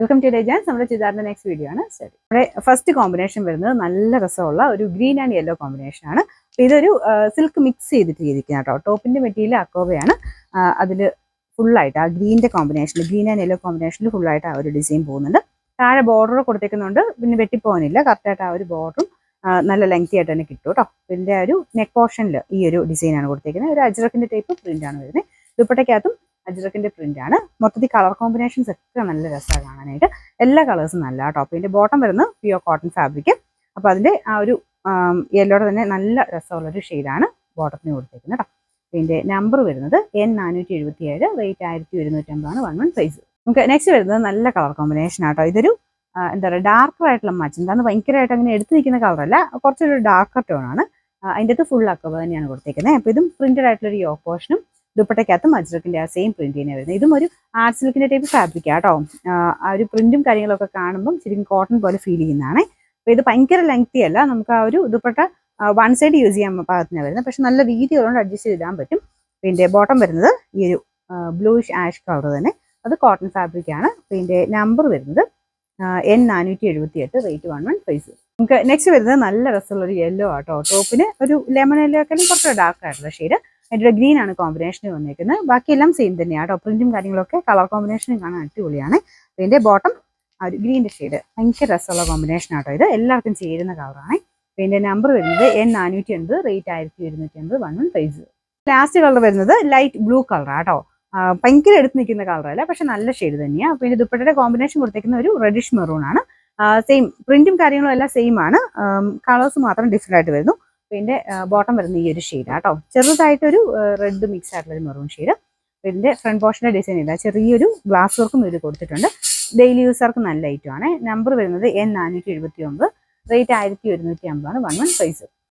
Welcome to ഡേജാൻസ്. നമ്മുടെ ചെയ്താറിന്റെ next video ആണ്. ശരി, നമ്മുടെ ഫസ്റ്റ് കോമ്പിനേഷൻ വരുന്നത് നല്ല രസമുള്ള ഒരു ഗ്രീൻ ആൻഡ് യെല്ലോ കോമ്പിനേഷൻ ആണ്. ഇതൊരു സിൽക്ക് മിക്സ് ചെയ്തിട്ട് ചെയ്തിരിക്കുന്ന കേട്ടോ. ടോപ്പിന്റെ മെറ്റീരിയൽ അക്കോവയാണ്. അതിൽ ഫുള്ളായിട്ട് ആ ഗ്രീൻ്റെ കോമ്പിനേഷനിൽ, ഗ്രീൻ ആൻഡ് യെല്ലോ കോമ്പിനേഷനിൽ ഫുള്ളായിട്ട് ആ ഒരു ഡിസൈൻ പോകുന്നുണ്ട്. താഴെ ബോർഡർ കൊടുത്തേക്കുന്നുണ്ട്. പിന്നെ വെട്ടിപ്പോകാനില്ല, കറക്റ്റായിട്ട് ആ ഒരു ബോർഡറും നല്ല ലെങ്തി ആയിട്ട് തന്നെ കിട്ടും കേട്ടോ. ഇതിൻ്റെ ഒരു നെക്ക് പോർഷനിൽ ഈ ഒരു ഡിസൈനാണ് കൊടുത്തേക്കുന്നത്. ഒരു അജ്രക്കിന്റെ ടൈപ്പ് പ്രിന്റ് ആണ് വരുന്നത്. ദുപ്പട്ടയ്ക്കകത്തും അജ്രക്കിന്റെ പ്രിന്റ് ആണ്. മൊത്തത്തിൽ കളർ കോമ്പിനേഷൻസ് ഒക്കെ നല്ല രസമാണ് കാണാനായിട്ട്. എല്ലാ കളേഴ്സും നല്ല കേട്ടോ. അപ്പോൾ ഇതിന്റെ ബോട്ടം വരുന്നത് പ്യുവർ കോട്ടൺ ഫാബ്രിക്. അപ്പോൾ അതിന്റെ ആ ഒരു യെല്ലോയുടെ തന്നെ നല്ല രസമുള്ളൊരു ഷെയ്ഡാണ് ബോട്ടത്തിന് കൊടുത്തേക്കുന്നത് കേട്ടോ. ഇതിന്റെ നമ്പർ വരുന്നത് N477, റേറ്റ് 1150 11 സൈസ്. നമുക്ക് നെക്സ്റ്റ് വരുന്നത് നല്ല കളർ കോമ്പിനേഷൻ ആട്ടോ. ഇതൊരു എന്താ പറയുക, ഡാർക്കർ ആയിട്ടുള്ള മച്ച്. എന്താണ് ഭയങ്കരമായിട്ട് അങ്ങനെ എടുത്ത് നിൽക്കുന്ന കളറല്ല, കുറച്ചൊരു ഡാർക്കർ ടോൺ ആണ്. അതിൻ്റെ അകത്ത് ഫുൾ അക്കവ തന്നെയാണ് കൊടുത്തേക്കുന്നത്. അപ്പോൾ ഇതും പ്രിന്റഡ് ആയിട്ടുള്ള ഒരു യോക്ക് പോർഷനും ദുപ്പട്ടയ്ക്കകത്തും അജ്രക്കിന്റെ ആ സെയിം പ്രിന്റ് തന്നെ വരുന്നത്. ഇതും ഒരു ആർട്ട് സിൽക്കിന്റെ ടൈപ്പ് ഫാബ്രിക് ആട്ടോ. ആ ഒരു പ്രിന്റും കാര്യങ്ങളൊക്കെ കാണുമ്പം ശരിക്കും കോട്ടൺ പോലെ ഫീൽ ചെയ്യുന്നതാണ്. അപ്പോൾ ഇത് ഭയങ്കര ലെങ്തി അല്ല. നമുക്ക് ആ ഒരു ദുപ്പട്ട വൺ സൈഡ് യൂസ് ചെയ്യാൻ പാകത്തിന് വരുന്നത്, പക്ഷെ നല്ല വീതി ഉള്ളതുകൊണ്ട് അഡ്ജസ്റ്റ് ചെയ്തിടാൻ പറ്റും. ഇതിന്റെ ബോട്ടം വരുന്നത് ഈ ഒരു ബ്ലൂയിഷ് ആഷ് കളർ തന്നെ. അത് കോട്ടൺ ഫാബ്രിക് ആണ്. ഇതിന്റെ നമ്പർ വരുന്നത് N478, റേറ്റ് 11 നമുക്ക് നെക്സ്റ്റ് വരുന്നത് നല്ല രസമുള്ള ഒരു യെല്ലോ ആട്ടോ. ടോപ്പിന് ഒരു ലെമൺ യെല്ലോ ഒക്കെ കുറച്ച് ഡാർക്ക് ആയിട്ടുള്ള ഷെയ്ഡ്. അതിൻ്റെ ഗ്രീൻ ആണ് കോമ്പിനേഷൻ വന്നിരിക്കുന്നത്. ബാക്കിയെല്ലാം സെയിം തന്നെയാണ്. പ്രിന്റും കാര്യങ്ങളൊക്കെ കളർ കോമ്പിനേഷനും കാണാൻ അടിപൊളിയാണ്. ഇതിന്റെ ബോട്ടം ആ ഒരു ഗ്രീൻ്റെ ഷെയ്ഡ് ഭയങ്കര രസമുള്ള കോമ്പിനേഷൻ ആട്ടോ. ഇത് എല്ലാവർക്കും ചേരുന്ന കളറാണ്. ഇതിന്റെ നമ്പർ വരുന്നത് N480, റേറ്റ് 1250 11 ലാസ്റ്റ് കളർ വരുന്നത് ലൈറ്റ് ബ്ലൂ കളർ ആട്ടോ. ഭയങ്കര എടുത്ത് നിൽക്കുന്ന കളറല്ല, പക്ഷെ നല്ല ഷെയ്ഡ് തന്നെയാണ്. അപ്പോൾ ഇതിന്റെ ദുപ്പട്ടയുടെ കോമ്പിനേഷൻ കൊടുത്തേക്കുന്ന ഒരു റെഡിഷ് മെറൂൺ ആണ്. സെയിം പ്രിന്റും കാര്യങ്ങളും എല്ലാം സെയിം ആണ്. കളേഴ്സ് മാത്രം ഡിഫറെന്റ് ആയിട്ട് വരുന്നു. ഇതിന്റെ ബോട്ടം വരുന്ന ഈ ഒരു ഷെയ്ഡ് ആട്ടോ. ചെറുതായിട്ടൊരു റെഡ് മിക്സ് ആയിട്ടുള്ള ഒരു മെറൂൺ ഷെയ്ഡ്. ഇതിന്റെ ഫ്രണ്ട് പോർഷന്റെ ഡിസൈൻ ഇല്ല, ചെറിയൊരു ഗ്ലാസ് വർക്കും ഇത് കൊടുത്തിട്ടുണ്ട്. ഡെയിലി യൂസർക്ക് നല്ല ഐറ്റം ആണ്. നമ്പർ വരുന്നത് N479, റേറ്റ് 1150 11 സൈസ്.